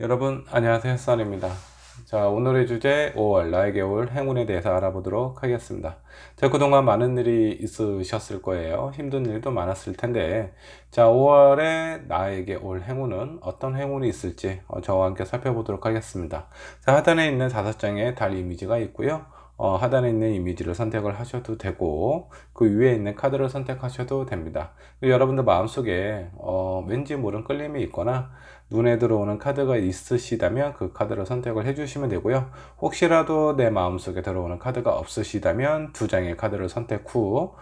여러분 안녕하세요, 썬입니다. 자, 오늘의 주제 5월 나에게 올 행운에 대해서 알아보도록 하겠습니다. 자, 그동안 많은 일이 있으셨을 거예요. 힘든 일도 많았을 텐데, 자, 5월에 나에게 올 행운은 어떤 행운이 있을지 저와 함께 살펴보도록 하겠습니다. 자, 하단에 있는 5장의 달 이미지가 있고요. 하단에 있는 이미지를 선택을 하셔도 되고, 그 위에 있는 카드를 선택하셔도 됩니다. 여러분들 마음속에 왠지 모르는 끌림이 있거나 눈에 들어오는 카드가 있으시다면 그 카드를 선택을 해주시면 되고요. 혹시라도 내 마음속에 들어오는 카드가 없으시다면 2장의 카드를 선택 후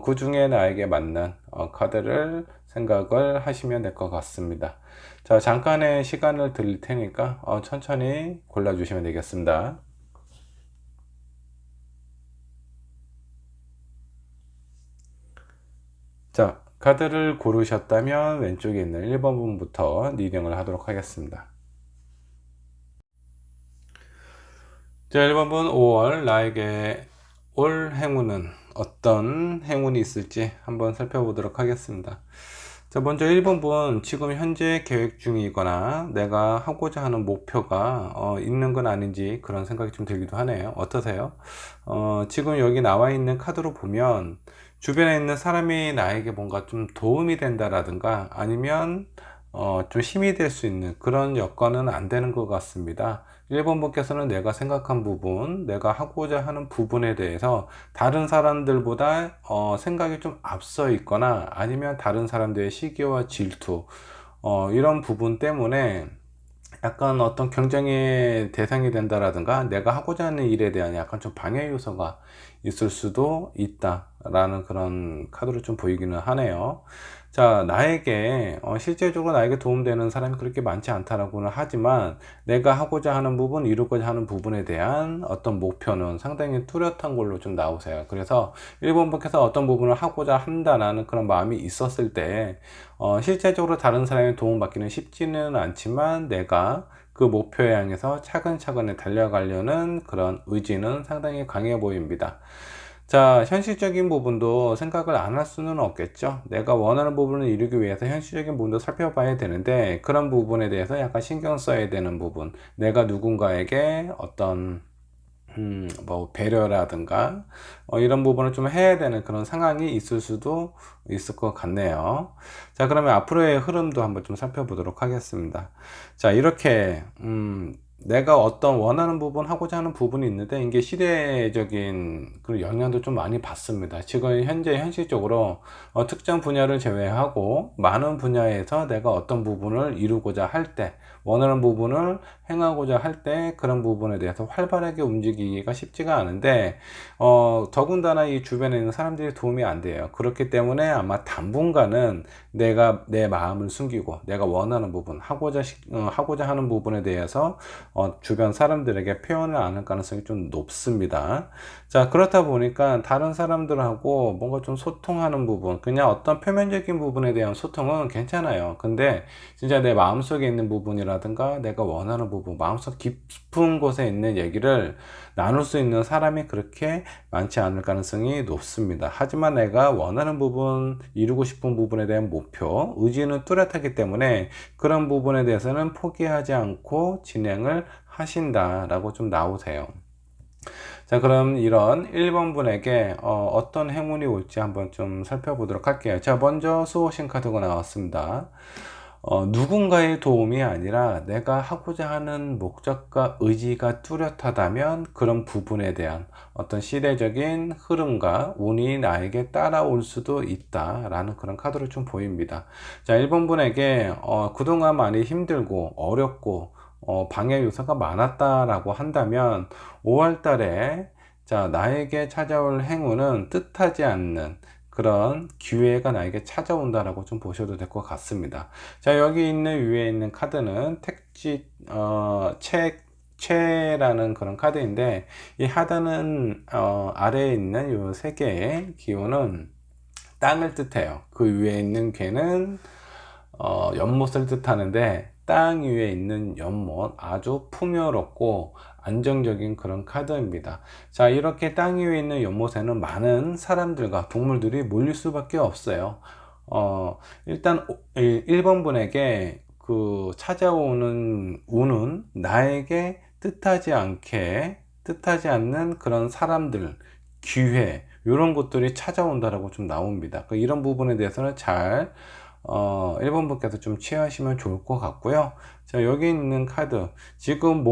그 중에 나에게 맞는 카드를 생각을 하시면 될 것 같습니다. 자, 잠깐의 시간을 드릴 테니까 천천히 골라주시면 되겠습니다. 자, 카드를 고르셨다면 왼쪽에 있는 1번 부분부터 리딩을 하도록 하겠습니다. 자, 1번분 5월 나에게 올 행운은 어떤 행운이 있을지 한번 살펴보도록 하겠습니다. 자, 먼저 1번분 지금 현재 계획 중이거나 내가 하고자 하는 목표가 있는 건 아닌지 그런 생각이 좀 들기도 하네요. 어떠세요? 지금 여기 나와 있는 카드로 보면 주변에 있는 사람이 나에게 뭔가 좀 도움이 된다라든가 아니면 좀 힘이 될 수 있는 그런 여건은 안 되는 것 같습니다. 1번 분께서는 내가 생각한 부분, 내가 하고자 하는 부분에 대해서 다른 사람들보다 생각이 좀 앞서 있거나 아니면 다른 사람들의 시기와 질투, 이런 부분 때문에 약간 어떤 경쟁의 대상이 된다라든가 내가 하고자 하는 일에 대한 약간 좀 방해 요소가 있을 수도 있다라는 그런 카드로 좀 보이기는 하네요. 자, 나에게 실제적으로 나에게 도움되는 사람이 그렇게 많지 않다라고는 하지만 내가 하고자 하는 부분, 이루고자 하는 부분에 대한 어떤 목표는 상당히 뚜렷한 걸로 좀 나오세요. 그래서 1번 분께서 어떤 부분을 하고자 한다라는 그런 마음이 있었을 때 실제적으로 다른 사람의 도움받기는 쉽지는 않지만 내가 그 목표에 향해서 차근차근 달려가려는 그런 의지는 상당히 강해 보입니다. 자, 현실적인 부분도 생각을 안 할 수는 없겠죠. 내가 원하는 부분을 이루기 위해서 현실적인 부분도 살펴봐야 되는데 그런 부분에 대해서 약간 신경 써야 되는 부분, 내가 누군가에게 어떤 뭐 배려라든가 이런 부분을 좀 해야 되는 그런 상황이 있을 수도 있을 것 같네요. 자, 그러면 앞으로의 흐름도 한번 좀 살펴보도록 하겠습니다. 자, 이렇게 내가 어떤 원하는 부분, 하고자 하는 부분이 있는데 이게 시대적인 그런 영향도 좀 많이 받습니다. 지금 현재 현실적으로 특정 분야를 제외하고 많은 분야에서 내가 어떤 부분을 이루고자 할 때, 원하는 부분을 행하고자 할 때 그런 부분에 대해서 활발하게 움직이기가 쉽지가 않은데 더군다나 이 주변에 있는 사람들이 도움이 안 돼요. 그렇기 때문에 아마 당분간은 내가 내 마음을 숨기고 내가 원하는 부분, 하고자 하는 부분에 대해서 주변 사람들에게 표현을 안 할 가능성이 좀 높습니다. 자, 그렇다 보니까 다른 사람들하고 뭔가 좀 소통하는 부분, 그냥 어떤 표면적인 부분에 대한 소통은 괜찮아요. 근데 진짜 내 마음속에 있는 부분이라든가 내가 원하는 부분, 마음속 깊은 곳에 있는 얘기를 나눌 수 있는 사람이 그렇게 많지 않을 가능성이 높습니다. 하지만 내가 원하는 부분, 이루고 싶은 부분에 대한 목표, 의지는 뚜렷하기 때문에 그런 부분에 대해서는 포기하지 않고 진행을 하신다라고 좀 나오세요. 자, 그럼 이런 1번 분에게 어떤 행운이 올지 한번 좀 살펴보도록 할게요. 자, 먼저 수호신 카드가 나왔습니다. 누군가의 도움이 아니라 내가 하고자 하는 목적과 의지가 뚜렷하다면 그런 부분에 대한 어떤 시대적인 흐름과 운이 나에게 따라올 수도 있다라는 그런 카드로 좀 보입니다. 자, 1번 분에게 그동안 많이 힘들고 어렵고 방해 요소가 많았다라고 한다면 5월 달에 자, 나에게 찾아올 행운은 뜻하지 않는 그런 기회가 나에게 찾아온다라고 좀 보셔도 될 것 같습니다. 자, 여기 있는 위에 있는 카드는 채라는 그런 카드인데 이 하단은 아래에 있는 요 세 개의 기호는 땅을 뜻해요. 그 위에 있는 개는 연못을 뜻하는데 땅 위에 있는 연못, 아주 풍요롭고 안정적인 그런 카드입니다. 자, 이렇게 땅 위에 있는 연못에는 많은 사람들과 동물들이 몰릴 수밖에 없어요. 일단 1번 분에게 그 찾아오는 운은 나에게 뜻하지 않는 그런 사람들, 기회, 이런 것들이 찾아온다라고 좀 나옵니다. 이런 부분에 대해서는 잘 1번 분께서 좀 취하시면 좋을 것 같고요. 자, 여기 있는 카드, 지금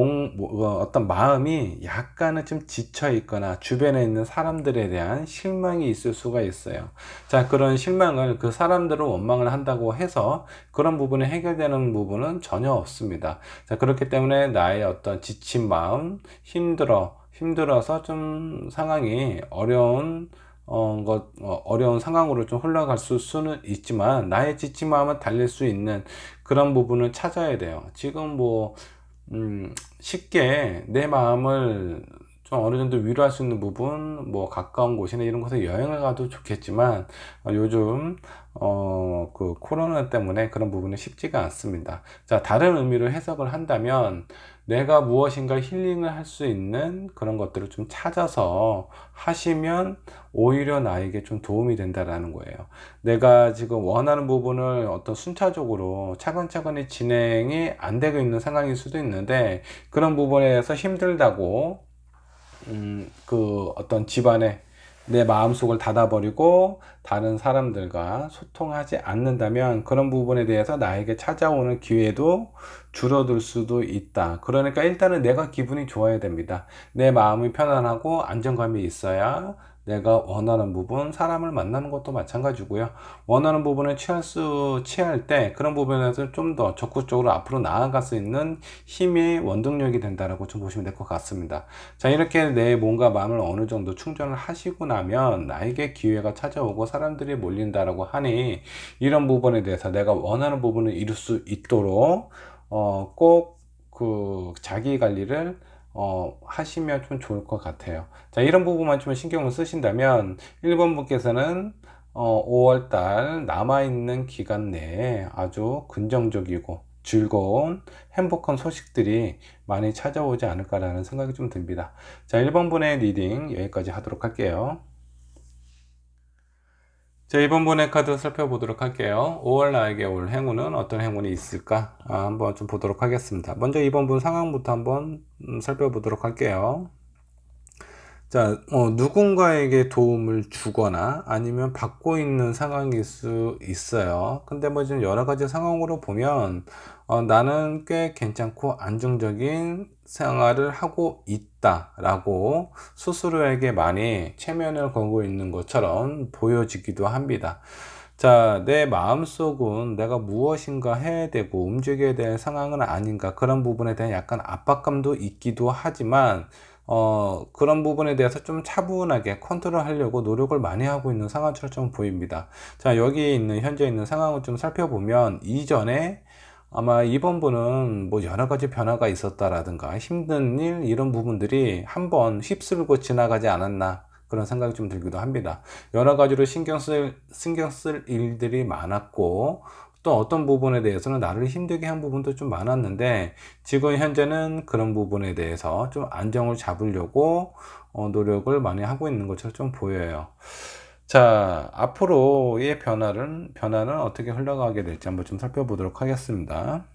어떤 마음이 약간은 좀 지쳐 있거나 주변에 있는 사람들에 대한 실망이 있을 수가 있어요. 자, 그런 실망을, 그 사람들을 원망을 한다고 해서 그런 부분이 해결되는 부분은 전혀 없습니다. 자, 그렇기 때문에 나의 어떤 지친 마음, 힘들어서 좀 상황이 어려운 상황으로 좀 흘러갈 수는 있지만, 나의 지친 마음을 달랠 수 있는 그런 부분을 찾아야 돼요. 지금 쉽게 내 마음을 좀 어느 정도 위로할 수 있는 부분, 가까운 곳이나 이런 곳에 여행을 가도 좋겠지만, 요즘 코로나 때문에 그런 부분이 쉽지가 않습니다. 자, 다른 의미로 해석을 한다면, 내가 무엇인가 힐링을 할 수 있는 그런 것들을 좀 찾아서 하시면 오히려 나에게 좀 도움이 된다라는 거예요. 내가 지금 원하는 부분을 어떤 순차적으로 차근차근히 진행이 안 되고 있는 상황일 수도 있는데, 그런 부분에서 힘들다고 어떤 집안에 내 마음속을 닫아버리고 다른 사람들과 소통하지 않는다면, 그런 부분에 대해서 나에게 찾아오는 기회도 줄어들 수도 있다. 그러니까 일단은 내가 기분이 좋아야 됩니다. 내 마음이 편안하고 안정감이 있어야 내가 원하는 부분, 사람을 만나는 것도 마찬가지고요. 원하는 부분을 취할 때 그런 부분에서 좀 더 적극적으로 앞으로 나아갈 수 있는 힘의 원동력이 된다라고 좀 보시면 될 것 같습니다. 자, 이렇게 내 몸과 마음을 어느 정도 충전을 하시고 나면 나에게 기회가 찾아오고 사람들이 몰린다라고 하니, 이런 부분에 대해서 내가 원하는 부분을 이룰 수 있도록 꼭 자기 관리를 하시면 좀 좋을 것 같아요. 자, 이런 부분만 좀 신경을 쓰신다면 1번 분께서는 5월달 남아있는 기간 내에 아주 긍정적이고 즐거운 행복한 소식들이 많이 찾아오지 않을까라는 생각이 좀 듭니다. 자, 1번 분의 리딩 여기까지 하도록 할게요. 자, 이번 분의 카드 살펴보도록 할게요. 5월 나에게 올 행운은 어떤 행운이 있을까? 한번 좀 보도록 하겠습니다. 먼저 이번 분 상황부터 한번 살펴보도록 할게요. 자, 누군가에게 도움을 주거나 아니면 받고 있는 상황일 수 있어요. 근데 지금 여러 가지 상황으로 보면, 나는 꽤 괜찮고 안정적인 생활을 하고 있다라고 스스로에게 많이 체면을 걸고 있는 것처럼 보여지기도 합니다. 자, 내 마음속은 내가 무엇인가 해야 되고 움직여야 될 상황은 아닌가, 그런 부분에 대한 약간 압박감도 있기도 하지만, 그런 부분에 대해서 좀 차분하게 컨트롤 하려고 노력을 많이 하고 있는 상황처럼 좀 보입니다. 자, 여기 현재 있는 상황을 좀 살펴보면, 이전에 아마 이번 분은 여러 가지 변화가 있었다라든가 힘든 일, 이런 부분들이 한번 휩쓸고 지나가지 않았나, 그런 생각이 좀 들기도 합니다. 여러 가지로 신경 쓸 일들이 많았고, 또 어떤 부분에 대해서는 나를 힘들게 한 부분도 좀 많았는데, 지금 현재는 그런 부분에 대해서 좀 안정을 잡으려고 노력을 많이 하고 있는 것처럼 좀 보여요. 자, 앞으로의 변화는 어떻게 흘러가게 될지 한번 좀 살펴보도록 하겠습니다.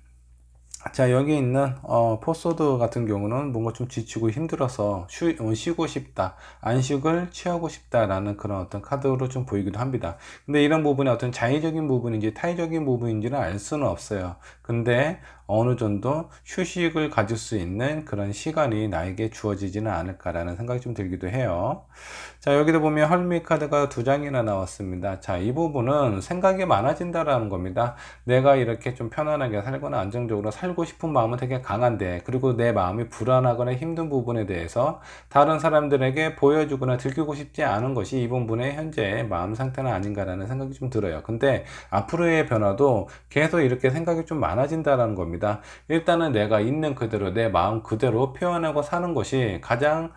자, 여기 있는 포소드 같은 경우는 뭔가 좀 지치고 힘들어서 쉬고 싶다, 안식을 취하고 싶다라는 그런 어떤 카드로 좀 보이기도 합니다. 근데 이런 부분이 어떤 자의적인 부분인지 타의적인 부분인지는 알 수는 없어요. 근데 어느 정도 휴식을 가질 수 있는 그런 시간이 나에게 주어지지는 않을까라는 생각이 좀 들기도 해요. 자, 여기도 보면 헐미 카드가 2장이나 나왔습니다. 자, 이 부분은 생각이 많아진다라는 겁니다. 내가 이렇게 좀 편안하게 살거나 안정적으로 살고 싶은 마음은 되게 강한데, 그리고 내 마음이 불안하거나 힘든 부분에 대해서 다른 사람들에게 보여주거나 들키고 싶지 않은 것이 이번 분의 현재 마음 상태는 아닌가라는 생각이 좀 들어요. 근데 앞으로의 변화도 계속 이렇게 생각이 좀 많아진다라는 겁니다. 일단은 내가 있는 그대로 내 마음 그대로 표현하고 사는 것이 가장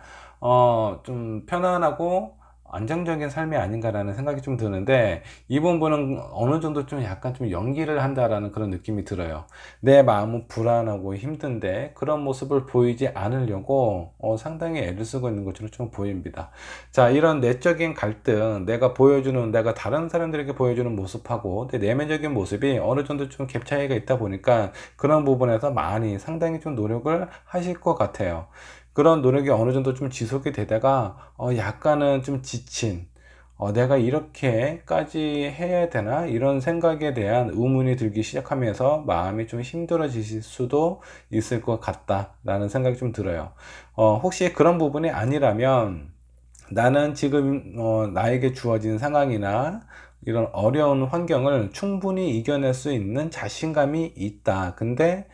좀 편안하고 안정적인 삶이 아닌가라는 생각이 좀 드는데, 이 부분은 어느 정도 좀 약간 좀 연기를 한다라는 그런 느낌이 들어요. 내 마음은 불안하고 힘든데 그런 모습을 보이지 않으려고 상당히 애를 쓰고 있는 것처럼 좀 보입니다. 자, 이런 내적인 갈등, 내가 다른 사람들에게 보여주는 모습하고 내 내면적인 모습이 어느 정도 좀 갭 차이가 있다 보니까 그런 부분에서 많이 상당히 좀 노력을 하실 것 같아요. 그런 노력이 어느 정도 좀 지속이 되다가 약간은 좀 지친, 내가 이렇게까지 해야 되나 이런 생각에 대한 의문이 들기 시작하면서 마음이 좀 힘들어지실 수도 있을 것 같다라는 생각이 좀 들어요. 혹시 그런 부분이 아니라면 나는 지금 나에게 주어진 상황이나 이런 어려운 환경을 충분히 이겨낼 수 있는 자신감이 있다. 근데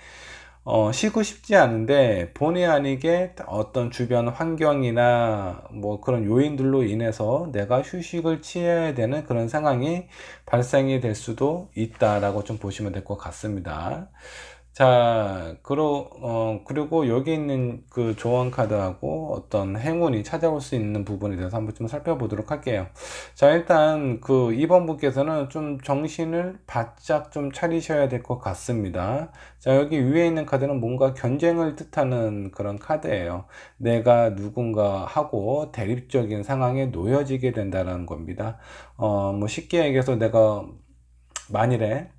쉬고 싶지 않은데 본의 아니게 어떤 주변 환경이나 뭐 그런 요인들로 인해서 내가 휴식을 취해야 되는 그런 상황이 발생이 될 수도 있다라고 좀 보시면 될 것 같습니다. 자, 그리고 여기 있는 그 조언 카드하고 어떤 행운이 찾아올 수 있는 부분에 대해서 한번 좀 살펴보도록 할게요. 자, 일단 그 2번 분께서는 좀 정신을 바짝 좀 차리셔야 될 것 같습니다. 자, 여기 위에 있는 카드는 뭔가 경쟁을 뜻하는 그런 카드예요. 내가 누군가하고 대립적인 상황에 놓여지게 된다는 겁니다. 뭐 쉽게 얘기해서 내가 만일에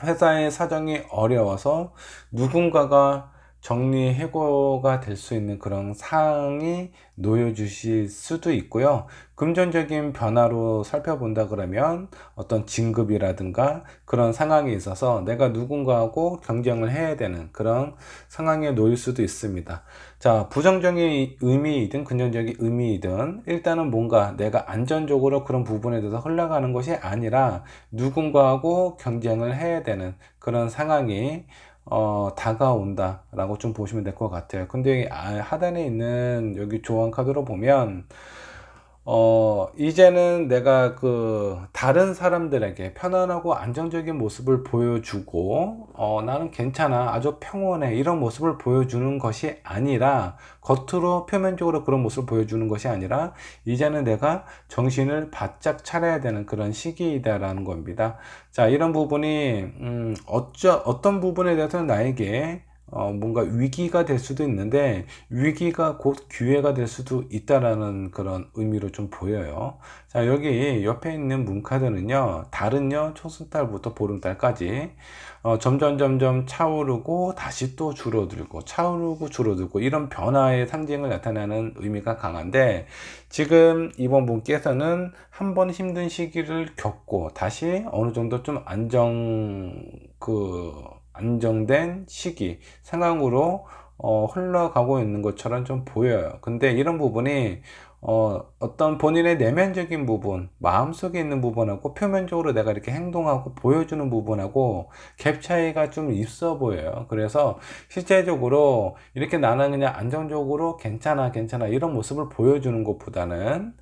회사의 사정이 어려워서 누군가가 정리해고가 될 수 있는 그런 상황이 놓여주실 수도 있고요. 금전적인 변화로 살펴본다 그러면 어떤 진급이라든가 그런 상황이 있어서 내가 누군가하고 경쟁을 해야 되는 그런 상황에 놓일 수도 있습니다. 자, 부정적인 의미이든 긍정적인 의미이든 일단은 뭔가 내가 안전적으로 그런 부분에 대해서 흘러가는 것이 아니라 누군가하고 경쟁을 해야 되는 그런 상황이 다가온다 라고 좀 보시면 될 것 같아요. 근데 하단에 있는 여기 조언 카드로 보면 이제는 내가 그 다른 사람들에게 편안하고 안정적인 모습을 보여주고 나는 괜찮아, 아주 평온해, 이런 모습을 보여주는 것이 아니라, 겉으로 표면적으로 그런 모습을 보여주는 것이 아니라 이제는 내가 정신을 바짝 차려야 되는 그런 시기이다라는 겁니다. 자, 이런 부분이 어떤 부분에 대해서는 나에게 뭔가 위기가 될 수도 있는데 위기가 곧 기회가 될 수도 있다라는 그런 의미로 좀 보여요. 자, 여기 옆에 있는 문카드는요, 달은요 초승달부터 보름달까지 점점 차오르고 다시 또 줄어들고 차오르고 줄어들고 이런 변화의 상징을 나타내는 의미가 강한데, 지금 이번 분께서는 한번 힘든 시기를 겪고 다시 어느 정도 좀 안정된 시기 상황으로 흘러가고 있는 것처럼 좀 보여요. 근데 이런 부분이 어떤 본인의 내면적인 부분, 마음속에 있는 부분하고 표면적으로 내가 이렇게 행동하고 보여주는 부분하고 갭 차이가 좀 있어 보여요. 그래서 실제적으로 이렇게 나는 그냥 안정적으로 괜찮아 이런 모습을 보여주는 것보다는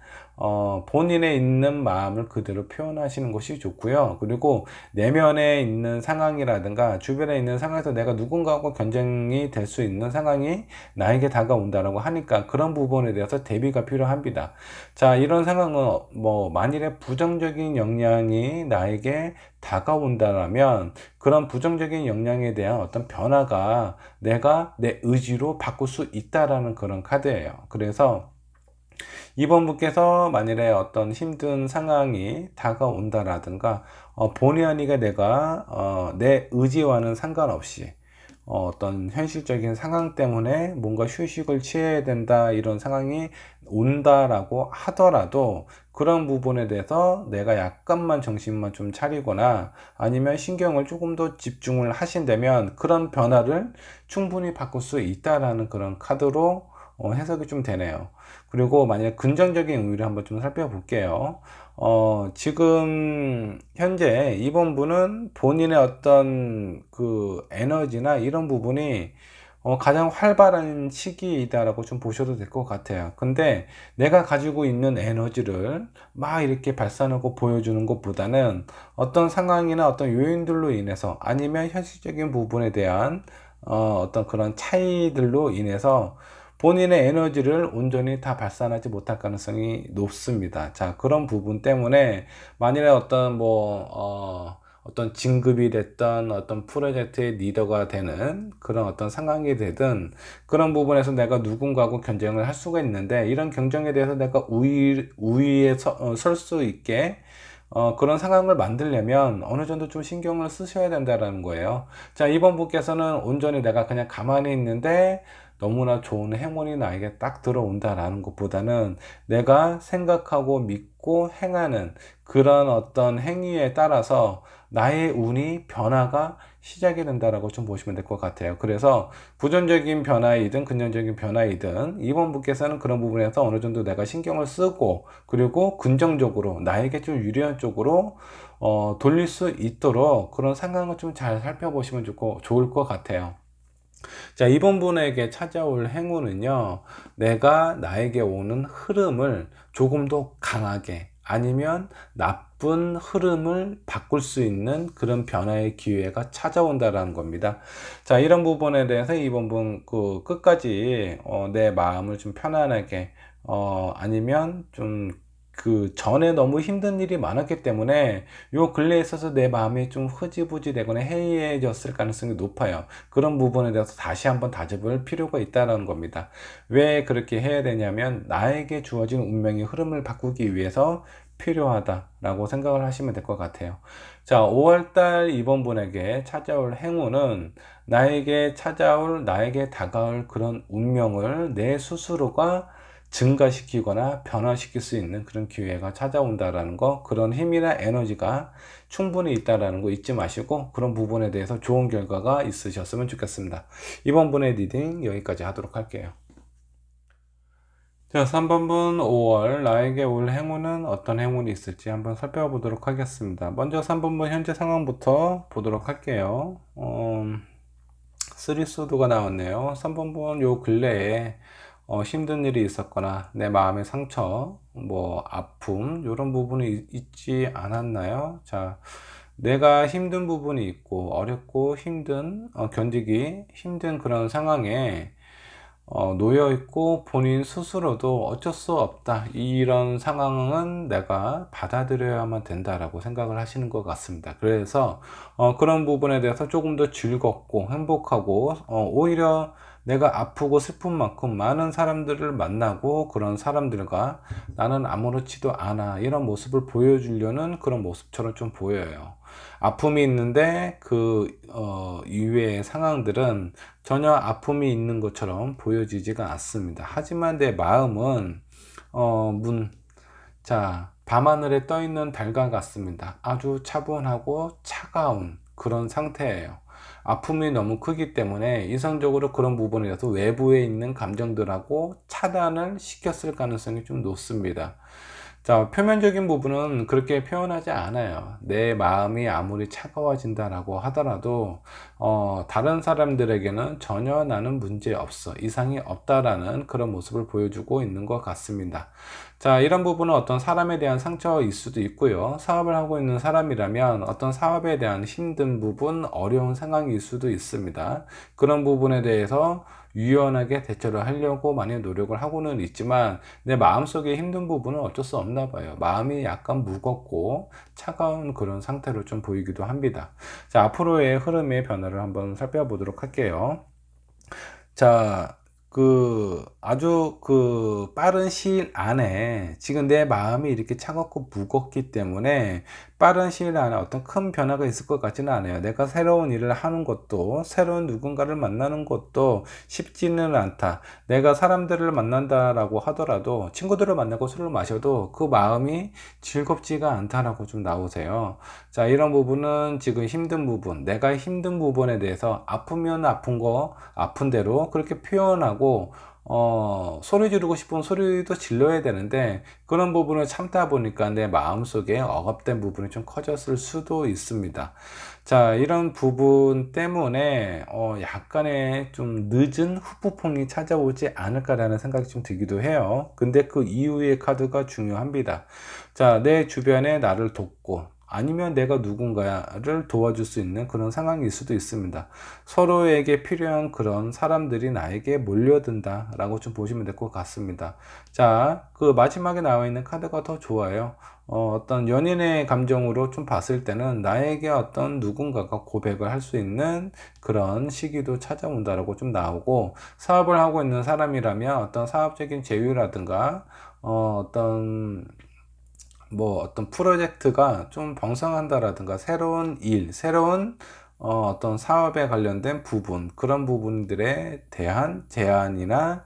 본인의 있는 마음을 그대로 표현하시는 것이 좋고요. 그리고 내면에 있는 상황이라든가 주변에 있는 상황에서 내가 누군가하고 경쟁이 될 수 있는 상황이 나에게 다가온다라고 하니까 그런 부분에 대해서 대비가 필요합니다. 자, 이런 상황은 뭐 만일에 부정적인 영향이 나에게 다가온다라면 그런 부정적인 영향에 대한 어떤 변화가 내가 내 의지로 바꿀 수 있다라는 그런 카드예요. 그래서 이번 분께서 만일에 어떤 힘든 상황이 다가온다라든가 본의 아니게 내가 내 의지와는 상관없이 어떤 현실적인 상황 때문에 뭔가 휴식을 취해야 된다 이런 상황이 온다라고 하더라도 그런 부분에 대해서 내가 약간만 정신만 좀 차리거나 아니면 신경을 조금 더 집중을 하신다면 그런 변화를 충분히 바꿀 수 있다라는 그런 카드로 해석이 좀 되네요. 그리고 만약 긍정적인 의미를 한번 좀 살펴볼게요. 지금 현재 이번 분은 본인의 어떤 그 에너지나 이런 부분이 가장 활발한 시기이다라고 좀 보셔도 될 것 같아요. 근데 내가 가지고 있는 에너지를 막 이렇게 발산하고 보여주는 것보다는 어떤 상황이나 어떤 요인들로 인해서 아니면 현실적인 부분에 대한 어떤 그런 차이들로 인해서 본인의 에너지를 온전히 다 발산하지 못할 가능성이 높습니다. 자, 그런 부분 때문에 만일에 어떤 진급이 됐던 어떤 프로젝트의 리더가 되는 그런 어떤 상황이 되든 그런 부분에서 내가 누군가하고 경쟁을 할 수가 있는데, 이런 경쟁에 대해서 내가 우위에 설 수 있게 그런 상황을 만들려면 어느 정도 좀 신경을 쓰셔야 된다는 거예요. 자, 이번 분께서는 온전히 내가 그냥 가만히 있는데 너무나 좋은 행운이 나에게 딱 들어온다라는 것보다는 내가 생각하고 믿고 행하는 그런 어떤 행위에 따라서 나의 운이 변화가 시작이 된다라고 좀 보시면 될 것 같아요. 그래서 부정적인 변화이든 긍정적인 변화이든 이번 분께서는 그런 부분에서 어느 정도 내가 신경을 쓰고, 그리고 긍정적으로 나에게 좀 유리한 쪽으로 돌릴 수 있도록 그런 상황을 좀 잘 살펴보시면 좋을 것 같아요. 자, 이번 분에게 찾아올 행운은요, 내가 나에게 오는 흐름을 조금 더 강하게, 아니면 나쁜 흐름을 바꿀 수 있는 그런 변화의 기회가 찾아온다라는 겁니다. 자, 이런 부분에 대해서 이번 분 끝까지 내 마음을 좀 편안하게, 아니면 좀 그 전에 너무 힘든 일이 많았기 때문에 요 근래에 있어서 내 마음이 좀 흐지부지 되거나 해이해졌을 가능성이 높아요. 그런 부분에 대해서 다시 한번 다져볼 필요가 있다는 겁니다. 왜 그렇게 해야 되냐면 나에게 주어진 운명의 흐름을 바꾸기 위해서 필요하다라고 생각을 하시면 될 것 같아요. 자, 5월달 이번 분에게 찾아올 행운은 나에게 다가올 그런 운명을 내 스스로가 증가시키거나 변화시킬 수 있는 그런 기회가 찾아온다라는 거, 그런 힘이나 에너지가 충분히 있다라는 거 잊지 마시고 그런 부분에 대해서 좋은 결과가 있으셨으면 좋겠습니다. 이번 분의 리딩 여기까지 하도록 할게요. 자, 3번 분 5월 나에게 올 행운은 어떤 행운이 있을지 한번 살펴보도록 하겠습니다. 먼저 3번 분 현재 상황부터 보도록 할게요. 쓰리소드가 나왔네요. 3번 분 요 근래에 힘든 일이 있었거나 내 마음의 상처, 아픔 이런 부분이 있지 않았나요? 자, 내가 힘든 부분이 있고 어렵고 견디기 힘든 그런 상황에 놓여 있고 본인 스스로도 어쩔 수 없다, 이런 상황은 내가 받아들여야만 된다라고 생각을 하시는 것 같습니다. 그래서 그런 부분에 대해서 조금 더 즐겁고 행복하고, 오히려 내가 아프고 슬픈 만큼 많은 사람들을 만나고 그런 사람들과 나는 아무렇지도 않아, 이런 모습을 보여주려는 그런 모습처럼 좀 보여요. 아픔이 있는데 이외의 상황들은 전혀 아픔이 있는 것처럼 보여지지가 않습니다. 하지만 내 마음은 밤하늘에 떠 있는 달과 같습니다. 아주 차분하고 차가운 그런 상태예요. 아픔이 너무 크기 때문에 이성적으로 그런 부분에서 외부에 있는 감정들하고 차단을 시켰을 가능성이 좀 높습니다. 자, 표면적인 부분은 그렇게 표현하지 않아요. 내 마음이 아무리 차가워진다라고 하더라도 다른 사람들에게는 전혀 나는 문제 없어, 이상이 없다라는 그런 모습을 보여주고 있는 것 같습니다. 자, 이런 부분은 어떤 사람에 대한 상처일 수도 있고요. 사업을 하고 있는 사람이라면 어떤 사업에 대한 힘든 부분, 어려운 상황일 수도 있습니다. 그런 부분에 대해서 유연하게 대처를 하려고 많이 노력을 하고는 있지만 내 마음속에 힘든 부분은 어쩔 수 없나 봐요. 마음이 약간 무겁고 차가운 그런 상태로 좀 보이기도 합니다. 자, 앞으로의 흐름의 변화를 한번 살펴보도록 할게요. 자, 아주 빠른 시일 안에 지금 내 마음이 이렇게 차갑고 무겁기 때문에 빠른 시일 안에 어떤 큰 변화가 있을 것 같지는 않아요. 내가 새로운 일을 하는 것도, 새로운 누군가를 만나는 것도 쉽지는 않다. 내가 사람들을 만난다라고 하더라도, 친구들을 만나고 술을 마셔도 그 마음이 즐겁지가 않다라고 좀 나오세요. 자, 이런 부분은 지금 힘든 부분, 내가 힘든 부분에 대해서 아프면 아픈 대로 그렇게 표현하고 소리 지르고 싶은 소리도 질러야 되는데 그런 부분을 참다 보니까 내 마음속에 억압된 부분이 좀 커졌을 수도 있습니다. 자, 이런 부분 때문에 약간의 좀 늦은 후폭풍이 찾아오지 않을까라는 생각이 좀 들기도 해요. 근데 그 이후의 카드가 중요합니다. 자, 내 주변에 나를 돕고 아니면 내가 누군가를 도와줄 수 있는 그런 상황일 수도 있습니다. 서로에게 필요한 그런 사람들이 나에게 몰려든다 라고 좀 보시면 될 것 같습니다. 자, 그 마지막에 나와 있는 카드가 더 좋아요. 어떤 연인의 감정으로 좀 봤을 때는 나에게 어떤 누군가가 고백을 할 수 있는 그런 시기도 찾아온다라고 좀 나오고, 사업을 하고 있는 사람이라면 어떤 사업적인 제휴라든가 어떤 어떤 프로젝트가 좀 번성한다라든가 새로운 일, 새로운 어떤 사업에 관련된 부분, 그런 부분들에 대한 제안이나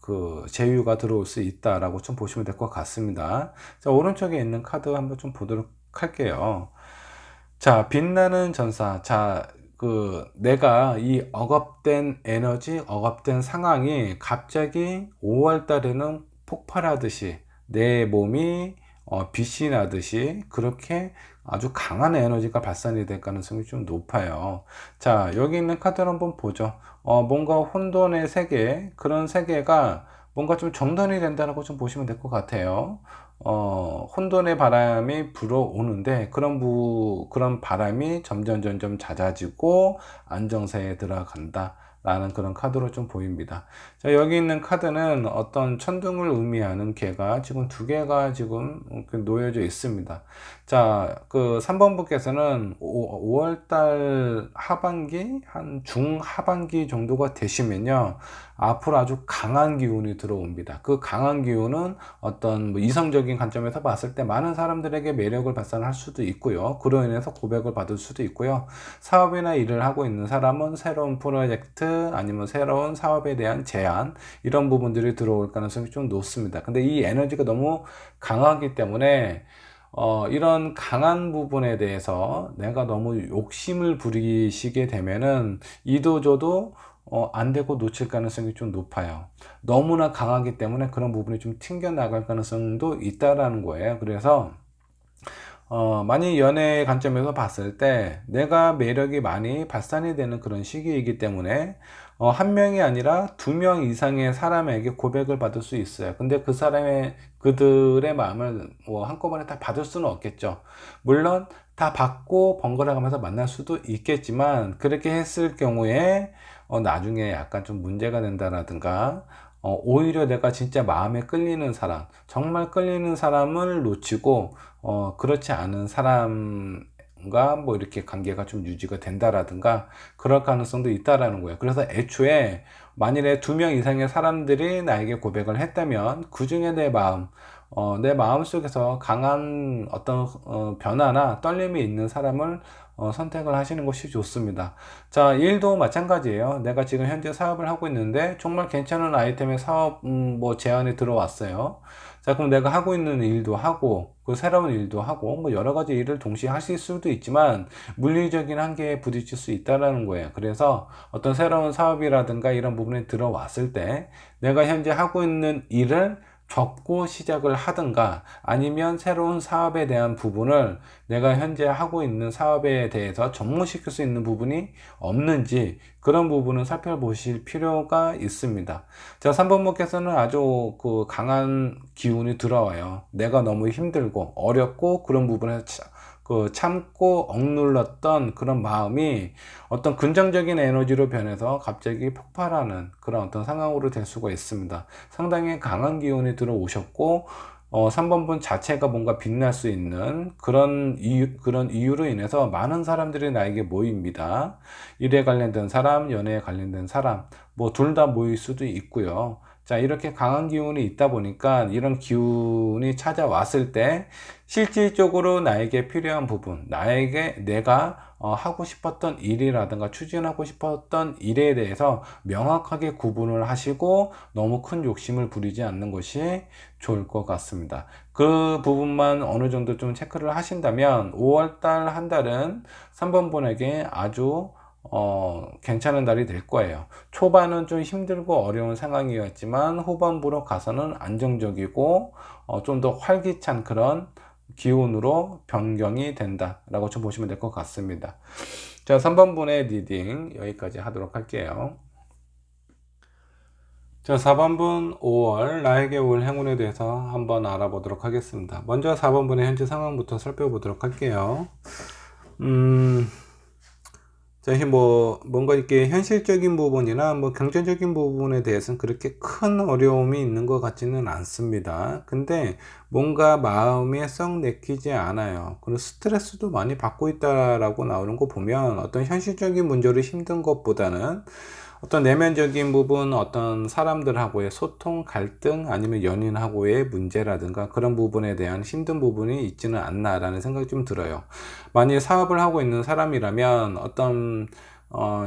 그 제휴가 들어올 수 있다라고 좀 보시면 될 것 같습니다. 자, 오른쪽에 있는 카드 한번 좀 보도록 할게요. 자, 빛나는 전사. 자, 내가 이 억압된 에너지, 억압된 상황이 갑자기 5월 달에는 폭발하듯이 내 몸이 빛이 나듯이 그렇게 아주 강한 에너지가 발산이 될 가능성이 좀 높아요. 자, 여기 있는 카드를 한번 보죠. 뭔가 혼돈의 세계, 그런 세계가 뭔가 좀 정돈이 된다고 좀 보시면 될 것 같아요. 혼돈의 바람이 불어오는데 그런 바람이 점점 잦아지고 안정세에 들어간다 라는 그런 카드로 좀 보입니다. 자, 여기 있는 카드는 어떤 천둥을 의미하는 개가 지금 두 개가 지금 놓여져 있습니다. 자, 3번 분께서는 5월달 하반기, 한 중하반기 정도가 되시면요, 앞으로 아주 강한 기운이 들어옵니다. 그 강한 기운은 어떤 이성적인 관점에서 봤을 때 많은 사람들에게 매력을 발산할 수도 있고요. 그로 인해서 고백을 받을 수도 있고요. 사업이나 일을 하고 있는 사람은 새로운 프로젝트 아니면 새로운 사업에 대한 제안, 이런 부분들이 들어올 가능성이 좀 높습니다. 근데 이 에너지가 너무 강하기 때문에 이런 강한 부분에 대해서 내가 너무 욕심을 부리시게 되면은 이도저도 안 되고 놓칠 가능성이 좀 높아요. 너무나 강하기 때문에 그런 부분이 좀 튕겨나갈 가능성도 있다라는 거예요. 그래서 만약 연애 관점에서 봤을 때 내가 매력이 많이 발산이 되는 그런 시기이기 때문에 한 명이 아니라 두 명 이상의 사람에게 고백을 받을 수 있어요. 근데 그들의 마음을 한꺼번에 다 받을 수는 없겠죠. 물론 다 받고 번갈아 가면서 만날 수도 있겠지만, 그렇게 했을 경우에 나중에 약간 좀 문제가 된다라든가, 오히려 내가 진짜 마음에 끌리는 사람, 정말 끌리는 사람을 놓치고 그렇지 않은 사람과 이렇게 관계가 좀 유지가 된다라든가, 그럴 가능성도 있다라는 거예요. 그래서 애초에 만일에 두 명 이상의 사람들이 나에게 고백을 했다면 그 중에 내 마음 속에서 강한 어떤 변화나 떨림이 있는 사람을 선택을 하시는 것이 좋습니다. 자, 일도 마찬가지예요. 내가 지금 현재 사업을 하고 있는데 정말 괜찮은 아이템의 사업 제안이 들어왔어요. 자, 그럼 내가 하고 있는 일도 하고 그 새로운 일도 하고 여러 가지 일을 동시에 하실 수도 있지만 물리적인 한계에 부딪힐 수 있다라는 거예요. 그래서 어떤 새로운 사업이라든가 이런 부분에 들어왔을 때 내가 현재 하고 있는 일을 접고 시작을 하든가, 아니면 새로운 사업에 대한 부분을 내가 현재 하고 있는 사업에 대해서 접목시킬 수 있는 부분이 없는지, 그런 부분은 살펴보실 필요가 있습니다. 자, 3번목께서는 아주 강한 기운이 들어와요. 내가 너무 힘들고 어렵고 그런 부분에서 참고 억눌렀던 그런 마음이 어떤 긍정적인 에너지로 변해서 갑자기 폭발하는 그런 어떤 상황으로 될 수가 있습니다. 상당히 강한 기운이 들어오셨고 3번 분 자체가 뭔가 빛날 수 있는 그런 이유로 인해서 많은 사람들이 나에게 모입니다. 일에 관련된 사람, 연애에 관련된 사람, 둘 다 모일 수도 있고요. 자, 이렇게 강한 기운이 있다 보니까 이런 기운이 찾아왔을 때 실질적으로 나에게 필요한 부분, 내가 하고 싶었던 일이라든가 추진하고 싶었던 일에 대해서 명확하게 구분을 하시고 너무 큰 욕심을 부리지 않는 것이 좋을 것 같습니다. 그 부분만 어느 정도 좀 체크를 하신다면 5월달 한 달은 3번 분에게 아주 괜찮은 달이 될 거예요. 초반은 좀 힘들고 어려운 상황이었지만 후반부로 가서는 안정적이고 좀 더 활기찬 그런 기운으로 변경이 된다 라고 좀 보시면 될 것 같습니다. 자, 3번 분의 리딩 여기까지 하도록 할게요. 자, 4번분 5월 나에게 올 행운에 대해서 한번 알아보도록 하겠습니다. 먼저 4번분의 현재 상황부터 살펴보도록 할게요. 자, 뭔가 이렇게 현실적인 부분이나 경제적인 부분에 대해서는 그렇게 큰 어려움이 있는 것 같지는 않습니다. 근데 뭔가 마음에 썩 내키지 않아요. 그리고 스트레스도 많이 받고 있다라고 나오는 거 보면 어떤 현실적인 문제로 힘든 것보다는 어떤 내면적인 부분, 어떤 사람들하고의 소통, 갈등, 아니면 연인하고의 문제라든가 그런 부분에 대한 힘든 부분이 있지는 않나라는 생각이 좀 들어요. 만약 사업을 하고 있는 사람이라면 어떤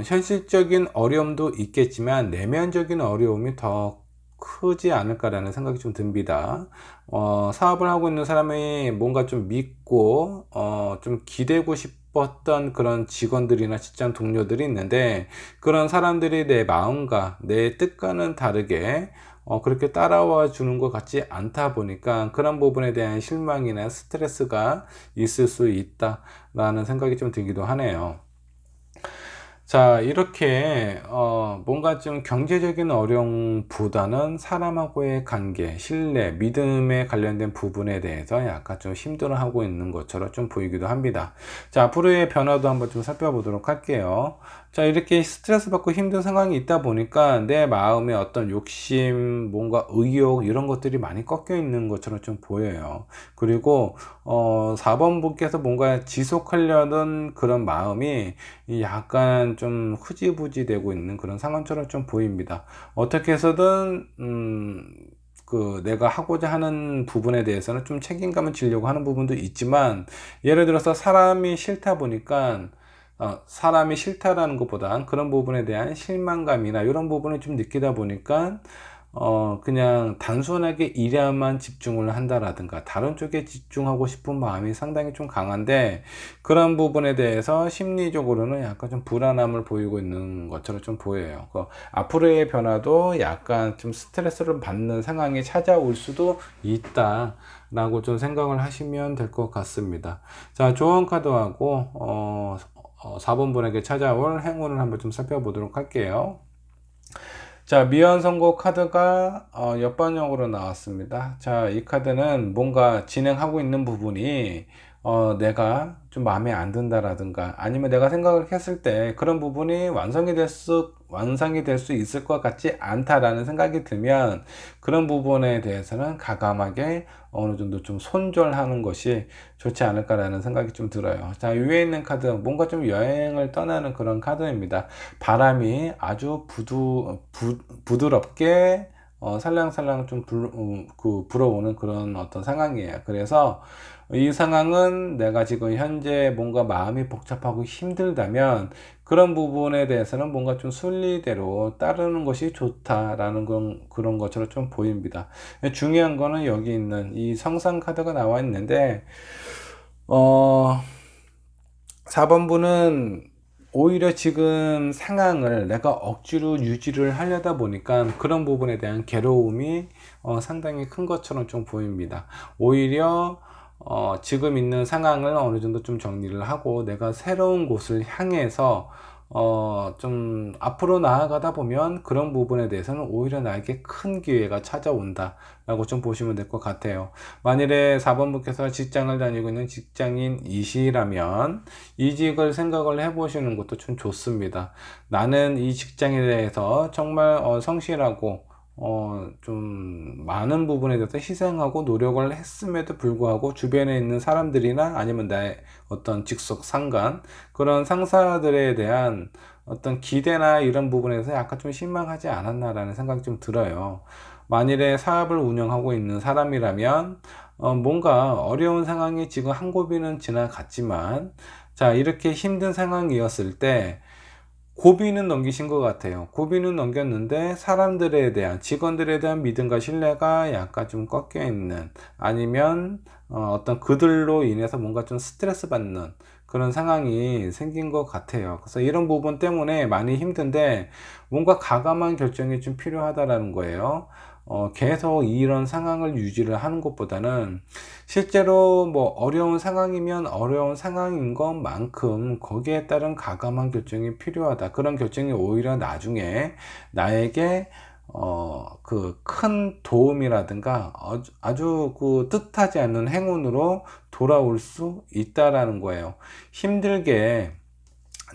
현실적인 어려움도 있겠지만 내면적인 어려움이 더 크지 않을까라는 생각이 좀 듭니다. 사업을 하고 있는 사람이 뭔가 좀 믿고 좀 기대고 싶었던 그런 직원들이나 직장 동료들이 있는데 그런 사람들이 내 마음과 내 뜻과는 다르게 그렇게 따라와 주는 것 같지 않다 보니까 그런 부분에 대한 실망이나 스트레스가 있을 수 있다라는 생각이 좀 들기도 하네요. 자, 이렇게 뭔가 좀 경제적인 어려움보다는 사람하고의 관계, 신뢰, 믿음에 관련된 부분에 대해서 약간 좀 힘들어하고 있는 것처럼 좀 보이기도 합니다. 자, 앞으로의 변화도 한번 좀 살펴보도록 할게요. 자, 이렇게 스트레스 받고 힘든 상황이 있다 보니까 내 마음에 어떤 욕심, 뭔가 의욕 이런 것들이 많이 꺾여 있는 것처럼 좀 보여요. 그리고 4번분께서 뭔가 지속하려는 그런 마음이 약간 좀 흐지부지 되고 있는 그런 상황처럼 좀 보입니다. 어떻게 해서든 내가 하고자 하는 부분에 대해서는 좀 책임감을 지려고 하는 부분도 있지만 예를 들어서 사람이 싫다 보니까 사람이 싫다라는 것보다 그런 부분에 대한 실망감이나 이런 부분을 좀 느끼다 보니까 그냥 단순하게 일에만 집중을 한다라든가 다른 쪽에 집중하고 싶은 마음이 상당히 좀 강한데 그런 부분에 대해서 심리적으로는 약간 좀 불안함을 보이고 있는 것처럼 좀 보여요. 앞으로의 변화도 약간 좀 스트레스를 받는 상황이 찾아올 수도 있다 라고 좀 생각을 하시면 될 것 같습니다. 자, 조언 카드하고 4번분에게 찾아올 행운을 한번 좀 살펴보도록 할게요. 자, 미연 선고 카드가 옆반영으로 나왔습니다. 자, 이 카드는 뭔가 진행하고 있는 부분이 내가 좀 마음에 안 든다라든가 아니면 내가 생각을 했을 때 그런 부분이 완성이 될 수 있을 것 같지 않다라는 생각이 들면 그런 부분에 대해서는 가감하게 어느 정도 좀 손절하는 것이 좋지 않을까라는 생각이 좀 들어요. 자, 위에 있는 카드 뭔가 좀 여행을 떠나는 그런 카드입니다. 바람이 아주 부드럽게 살랑살랑 좀 불어오는 그런 어떤 상황이에요. 그래서 이 상황은 내가 지금 현재 뭔가 마음이 복잡하고 힘들다면 그런 부분에 대해서는 뭔가 좀 순리대로 따르는 것이 좋다라는 그런 것처럼 좀 보입니다. 중요한 거는 여기 있는 이 성상 카드가 나와 있는데 4번분은 오히려 지금 상황을 내가 억지로 유지를 하려다 보니까 그런 부분에 대한 괴로움이 상당히 큰 것처럼 좀 보입니다. 오히려 지금 있는 상황을 어느 정도 좀 정리를 하고 내가 새로운 곳을 향해서 좀 앞으로 나아가다 보면 그런 부분에 대해서는 오히려 나에게 큰 기회가 찾아온다 라고 좀 보시면 될 것 같아요. 만일에 4번분께서 직장을 다니고 있는 직장인이시라면 이직을 생각을 해 보시는 것도 좀 좋습니다. 나는 이 직장에 대해서 정말 성실하고 좀 많은 부분에 대해서 희생하고 노력을 했음에도 불구하고 주변에 있는 사람들이나 아니면 나의 어떤 직속 상관 그런 상사들에 대한 어떤 기대나 이런 부분에서 약간 좀 실망하지 않았나라는 생각이 좀 들어요. 만일에 사업을 운영하고 있는 사람이라면 뭔가 어려운 상황이 지금 한 고비는 지나갔지만 자, 이렇게 힘든 상황이었을 때 고비는 넘기신 것 같아요. 고비는 넘겼는데 사람들에 대한 직원들에 대한 믿음과 신뢰가 약간 좀 꺾여 있는 아니면 어떤 그들로 인해서 뭔가 좀 스트레스 받는 그런 상황이 생긴 것 같아요. 그래서 이런 부분 때문에 많이 힘든데 뭔가 가감한 결정이 좀 필요하다라는 거예요. 계속 이런 상황을 유지를 하는 것보다는 실제로 뭐 어려운 상황이면 어려운 상황인 것만큼 거기에 따른 가감한 결정이 필요하다. 그런 결정이 오히려 나중에 나에게 그 큰 도움이라든가 아주 그 뜻하지 않는 행운으로 돌아올 수 있다라는 거예요. 힘들게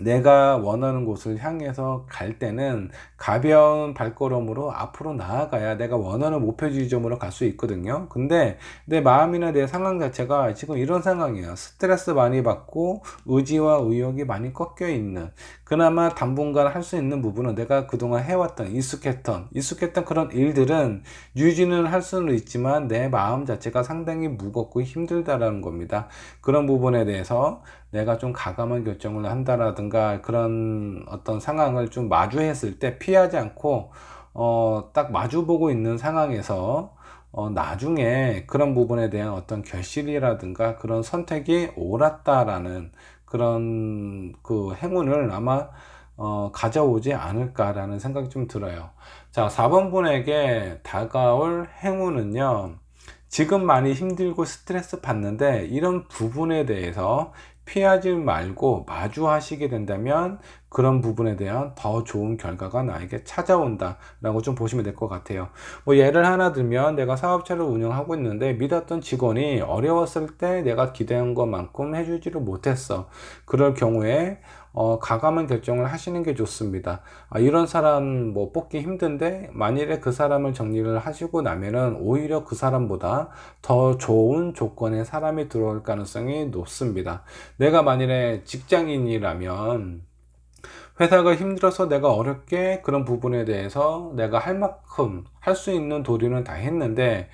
내가 원하는 곳을 향해서 갈 때는 가벼운 발걸음으로 앞으로 나아가야 내가 원하는 목표 지점으로 갈 수 있거든요. 근데 내 마음이나 내 상황 자체가 지금 이런 상황이에요. 스트레스 많이 받고 의지와 의욕이 많이 꺾여 있는, 그나마 당분간 할 수 있는 부분은 내가 그동안 해왔던 익숙했던 그런 일들은 유지는 할 수는 있지만 내 마음 자체가 상당히 무겁고 힘들다라는 겁니다. 그런 부분에 대해서 내가 좀 과감한 결정을 한다라든가 그런 어떤 상황을 좀 마주했을 때 피하지 않고 딱 마주보고 있는 상황에서 나중에 그런 부분에 대한 어떤 결실이라든가 그런 선택이 옳았다라는 그런 그 행운을 아마 가져오지 않을까라는 생각이 좀 들어요. 자, 4번 분에게 다가올 행운은요, 지금 많이 힘들고 스트레스 받는데 이런 부분에 대해서 피하지 말고 마주하시게 된다면 그런 부분에 대한 더 좋은 결과가 나에게 찾아온다 라고 좀 보시면 될 것 같아요. 뭐 예를 하나 들면, 내가 사업체를 운영하고 있는데 믿었던 직원이 어려웠을 때 내가 기대한 것만큼 해주지를 못했어. 그럴 경우에 과감한 결정을 하시는 게 좋습니다. 이런 사람 뭐 뽑기 힘든데 만일에 그 사람을 정리를 하시고 나면은 오히려 그 사람보다 더 좋은 조건의 사람이 들어올 가능성이 높습니다. 내가 만일에 직장인이라면 회사가 힘들어서 내가 어렵게 그런 부분에 대해서 내가 할 만큼 할 수 있는 도리는 다 했는데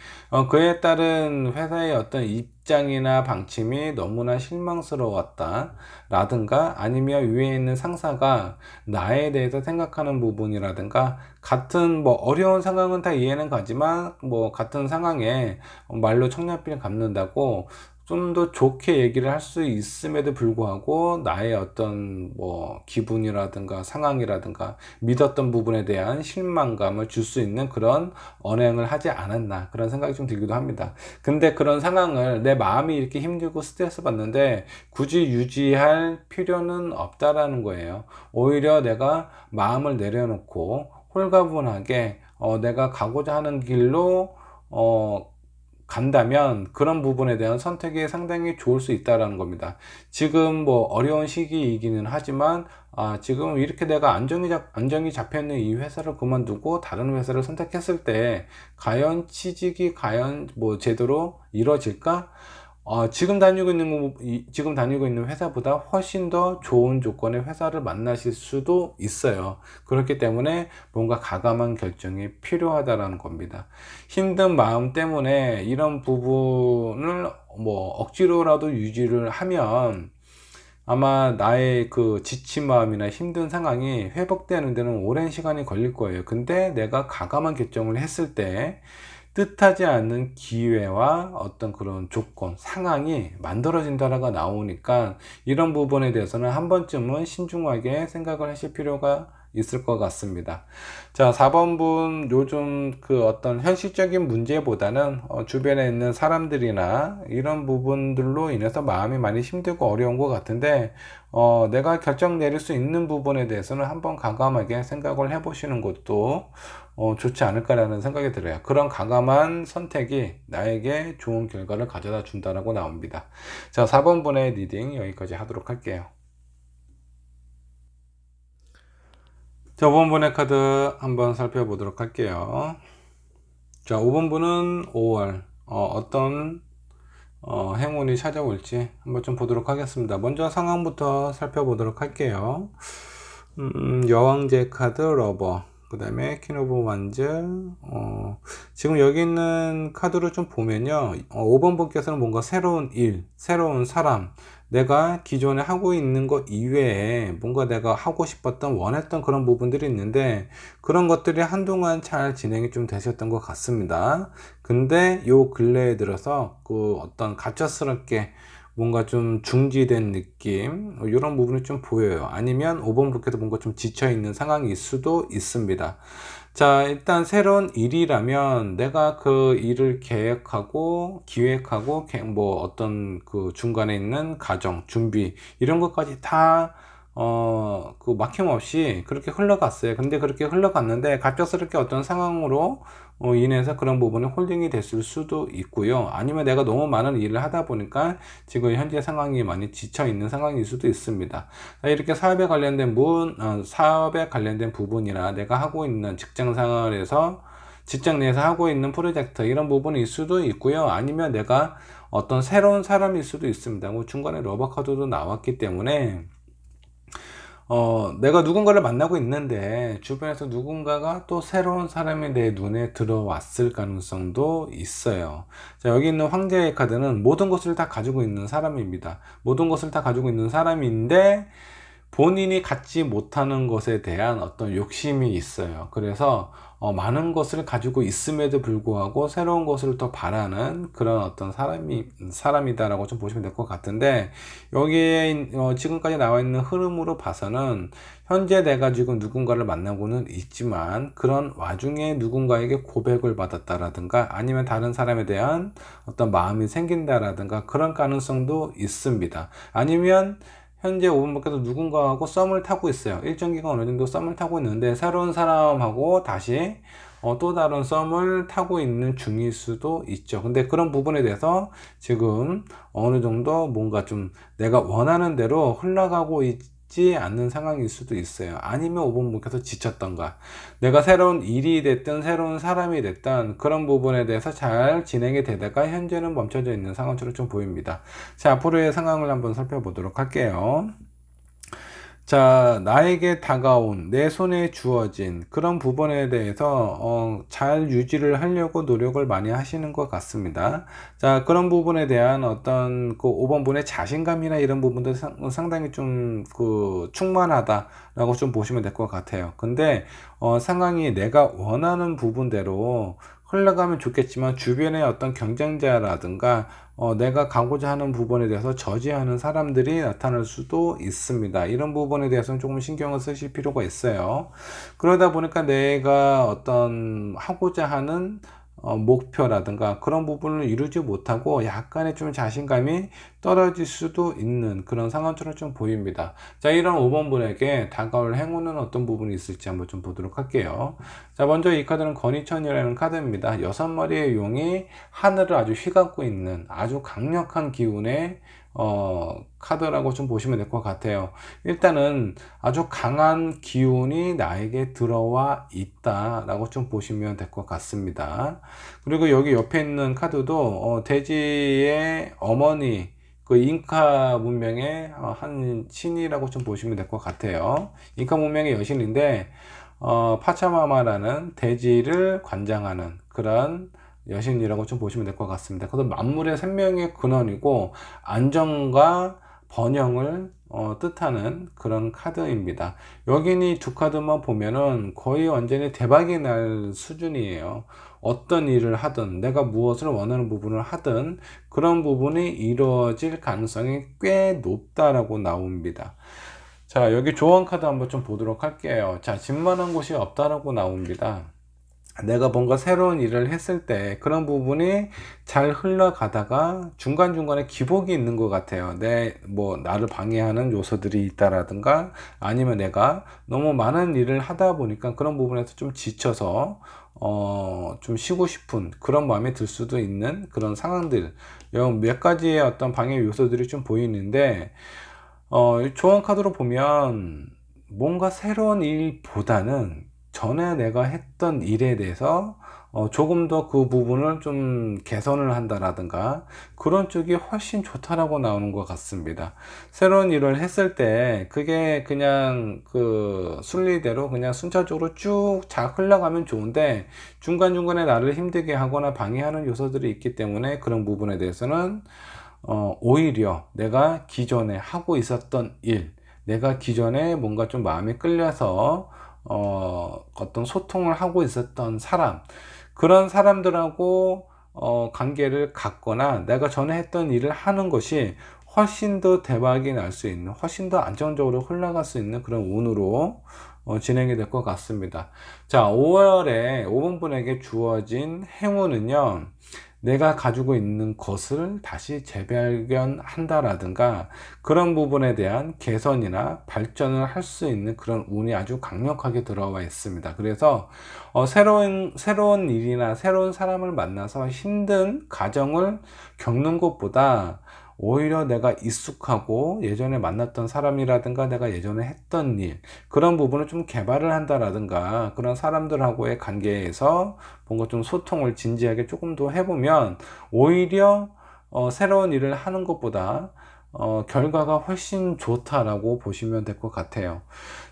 그에 따른 회사의 어떤 입장이나 방침이 너무나 실망스러웠다 라든가, 아니면 위에 있는 상사가 나에 대해서 생각하는 부분이라든가, 같은 뭐 어려운 상황은 다 이해는 가지만 뭐 같은 상황에 말로 청량비를 갚는다고 좀 더 좋게 얘기를 할 수 있음에도 불구하고 나의 어떤 뭐 기분이라든가 상황이라든가 믿었던 부분에 대한 실망감을 줄 수 있는 그런 언행을 하지 않았나, 그런 생각이 좀 들기도 합니다. 근데 그런 상황을, 내 마음이 이렇게 힘들고 스트레스 받는데 굳이 유지할 필요는 없다라는 거예요. 오히려 내가 마음을 내려놓고 홀가분하게 내가 가고자 하는 길로 간다면 그런 부분에 대한 선택이 상당히 좋을 수 있다라는 겁니다. 지금 뭐 어려운 시기이기는 하지만 지금 이렇게 내가 안정이 잡혀 있는 이 회사를 그만두고 다른 회사를 선택했을 때 과연 취직이 과연 뭐 제대로 이루어질까? 지금 다니고 있는 회사보다 훨씬 더 좋은 조건의 회사를 만나실 수도 있어요. 그렇기 때문에 뭔가 과감한 결정이 필요하다라는 겁니다. 힘든 마음 때문에 이런 부분을 뭐 억지로라도 유지를 하면 아마 나의 그 지친 마음이나 힘든 상황이 회복되는 데는 오랜 시간이 걸릴 거예요. 근데 내가 과감한 결정을 했을 때 뜻하지 않는 기회와 어떤 그런 조건, 상황이 만들어진다라가 나오니까 이런 부분에 대해서는 한 번쯤은 신중하게 생각을 하실 필요가 있을 것 같습니다. 자, 4번 분, 요즘 그 어떤 현실적인 문제보다는 주변에 있는 사람들이나 이런 부분들로 인해서 마음이 많이 힘들고 어려운 것 같은데 내가 결정 내릴 수 있는 부분에 대해서는 한번 과감하게 생각을 해보시는 것도 좋지 않을까라는 생각이 들어요. 그런 과감한 선택이 나에게 좋은 결과를 가져다 준다라고 나옵니다. 자, 4번 분의 리딩 여기까지 하도록 할게요. 자, 5번 분의 카드 한번 살펴보도록 할게요. 자, 5번 분은 5월 어떤 행운이 찾아올지 한번 좀 보도록 하겠습니다. 먼저 상황부터 살펴보도록 할게요. 여왕제 카드, 러버, 그 다음에 퀸 오브 완즈. 지금 여기 있는 카드를 좀 보면요, 5번 분께서는 뭔가 새로운 일, 새로운 사람, 내가 기존에 하고 있는 것 이외에 뭔가 내가 하고 싶었던, 원했던 그런 부분들이 있는데 그런 것들이 한동안 잘 진행이 좀 되셨던 것 같습니다. 근데 요 근래에 들어서 그 어떤 갑작스럽게 뭔가 좀 중지된 느낌, 이런 부분이 좀 보여요. 아니면 5번 분께서 뭔가 좀 지쳐있는 상황일 수도 있습니다. 자, 일단 새로운 일이라면 내가 그 일을 계획하고 기획하고 뭐 어떤 그 중간에 있는 과정, 준비, 이런 것까지 다 그 막힘없이 그렇게 흘러갔어요. 근데 그렇게 흘러갔는데 갑작스럽게 어떤 상황으로 인해서 그런 부분이 홀딩이 됐을 수도 있고요. 아니면 내가 너무 많은 일을 하다 보니까 지금 현재 상황이 많이 지쳐 있는 상황일 수도 있습니다. 이렇게 사업에 관련된 부분이나 내가 하고 있는 직장 생활에서 직장 내에서 하고 있는 프로젝트 이런 부분일 수도 있고요. 아니면 내가 어떤 새로운 사람일 수도 있습니다. 뭐 중간에 러버 카드도 나왔기 때문에 내가 누군가를 만나고 있는데 주변에서 누군가가 또 새로운 사람이 내 눈에 들어왔을 가능성도 있어요. 자, 여기 있는 황제의 카드는 모든 것을 다 가지고 있는 사람입니다. 모든 것을 다 가지고 있는 사람인데 본인이 갖지 못하는 것에 대한 어떤 욕심이 있어요. 그래서 많은 것을 가지고 있음에도 불구하고 새로운 것을 더 바라는 그런 어떤 사람이다라고 좀 보시면 될 것 같은데, 여기에 지금까지 나와 있는 흐름으로 봐서는 현재 내가 지금 누군가를 만나고는 있지만 그런 와중에 누군가에게 고백을 받았다라든가 아니면 다른 사람에 대한 어떤 마음이 생긴다라든가 그런 가능성도 있습니다. 아니면 현재 5번밖에서 누군가하고 썸을 타고 있어요. 일정 기간 어느 정도 썸을 타고 있는데 새로운 사람하고 다시 또 다른 썸을 타고 있는 중일 수도 있죠. 근데 그런 부분에 대해서 지금 어느 정도 뭔가 좀 내가 원하는 대로 흘러가고 있지 않는 상황일 수도 있어요. 아니면 5번분께서 지쳤던가, 내가 새로운 일이 됐든 새로운 사람이 됐든 그런 부분에 대해서 잘 진행이 되다가 현재는 멈춰져 있는 상황처럼 좀 보입니다. 자, 앞으로의 상황을 한번 살펴보도록 할게요. 자, 나에게 다가온, 내 손에 주어진 그런 부분에 대해서 잘 유지를 하려고 노력을 많이 하시는 것 같습니다. 자, 그런 부분에 대한 어떤 그 5번분의 자신감이나 이런 부분도 상당히 좀 충만하다라고 좀 보시면 될 것 같아요. 근데 상황이 내가 원하는 부분대로 흘러가면 좋겠지만 주변의 어떤 경쟁자라든가 내가 가고자 하는 부분에 대해서 저지하는 사람들이 나타날 수도 있습니다. 이런 부분에 대해서는 조금 신경을 쓰실 필요가 있어요. 그러다 보니까 내가 어떤 하고자 하는 목표라든가 그런 부분을 이루지 못하고 약간의 좀 자신감이 떨어질 수도 있는 그런 상황처럼 좀 보입니다. 자, 이런 5번 분에게 다가올 행운은 어떤 부분이 있을지 한번 좀 보도록 할게요. 자, 먼저 이 카드는 건의천이라는 카드입니다. 6마리의 용이 하늘을 아주 휘감고 있는 아주 강력한 기운의 카드라고 좀 보시면 될 것 같아요. 일단은 아주 강한 기운이 나에게 들어와 있다라고 좀 보시면 될 것 같습니다. 그리고 여기 옆에 있는 카드도 돼지의 어머니, 그 잉카 문명의 한 신이라고 좀 보시면 될 것 같아요. 잉카 문명의 여신인데 파차마마라는 돼지를 관장하는 그런 여신이라고 좀 보시면 될 것 같습니다. 그래서 만물의 생명의 근원이고 안정과 번영을 뜻하는 그런 카드입니다. 여기는 두 카드만 보면은 거의 완전히 대박이 날 수준이에요. 어떤 일을 하든 내가 무엇을 원하는 부분을 하든 그런 부분이 이루어질 가능성이 꽤 높다라고 나옵니다. 자, 여기 조언 카드 한번 좀 보도록 할게요. 자, 집만한 곳이 없다라고 나옵니다. 내가 뭔가 새로운 일을 했을 때 그런 부분이 잘 흘러가다가 중간중간에 기복이 있는 것 같아요. 나를 방해하는 요소들이 있다라든가 아니면 내가 너무 많은 일을 하다 보니까 그런 부분에서 좀 지쳐서 좀 쉬고 싶은 그런 마음이 들 수도 있는 그런 상황들, 몇 가지의 어떤 방해 요소들이 좀 보이는데 조언 카드로 보면 뭔가 새로운 일보다는 전에 내가 했던 일에 대해서 조금 더 그 부분을 좀 개선을 한다라든가 그런 쪽이 훨씬 좋다라고 나오는 것 같습니다. 새로운 일을 했을 때 그게 그냥 그 순리대로 그냥 순차적으로 쭉 잘 흘러가면 좋은데 중간중간에 나를 힘들게 하거나 방해하는 요소들이 있기 때문에 그런 부분에 대해서는 오히려 내가 기존에 하고 있었던 일, 내가 기존에 뭔가 좀 마음에 끌려서 어떤 소통을 하고 있었던 사람, 그런 사람들하고 관계를 갖거나 내가 전에 했던 일을 하는 것이 훨씬 더 대박이 날 수 있는, 훨씬 더 안정적으로 흘러갈 수 있는 그런 운으로 진행이 될 것 같습니다. 자, 5월에 5번분에게 주어진 행운은요, 내가 가지고 있는 것을 다시 재발견한다라든가 그런 부분에 대한 개선이나 발전을 할 수 있는 그런 운이 아주 강력하게 들어와 있습니다. 그래서 새로운 일이나 새로운 사람을 만나서 힘든 과정을 겪는 것보다 오히려 내가 익숙하고 예전에 만났던 사람이라든가 내가 예전에 했던 일, 그런 부분을 좀 개발을 한다라든가 그런 사람들하고의 관계에서 뭔가 좀 소통을 진지하게 조금 더 해보면 오히려 새로운 일을 하는 것보다 결과가 훨씬 좋다라고 보시면 될 것 같아요.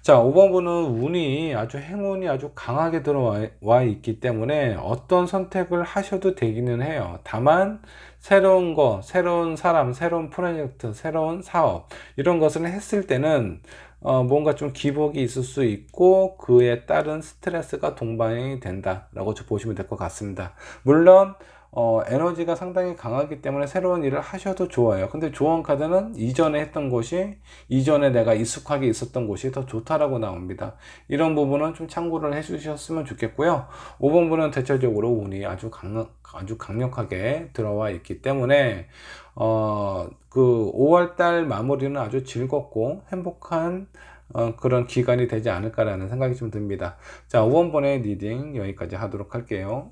자, 5번 분은 운이 아주 행운이 아주 강하게 들어와 있기 때문에 어떤 선택을 하셔도 되기는 해요. 다만 새로운 거, 새로운 사람, 새로운 프로젝트, 새로운 사업 이런 것을 했을 때는 뭔가 좀 기복이 있을 수 있고 그에 따른 스트레스가 동반이 된다라고 보시면 될 것 같습니다. 물론 에너지가 상당히 강하기 때문에 새로운 일을 하셔도 좋아요. 근데 조언 카드는 이전에 했던 것이, 이전에 내가 익숙하게 있었던 곳이 더 좋다라고 나옵니다. 이런 부분은 좀 참고를 해 주셨으면 좋겠고요. 5번 분은 대체적으로 운이 아주 강력하게 들어와 있기 때문에 그 5월달 마무리는 아주 즐겁고 행복한 그런 기간이 되지 않을까라는 생각이 좀 듭니다. 자, 5번 번의 리딩 여기까지 하도록 할게요.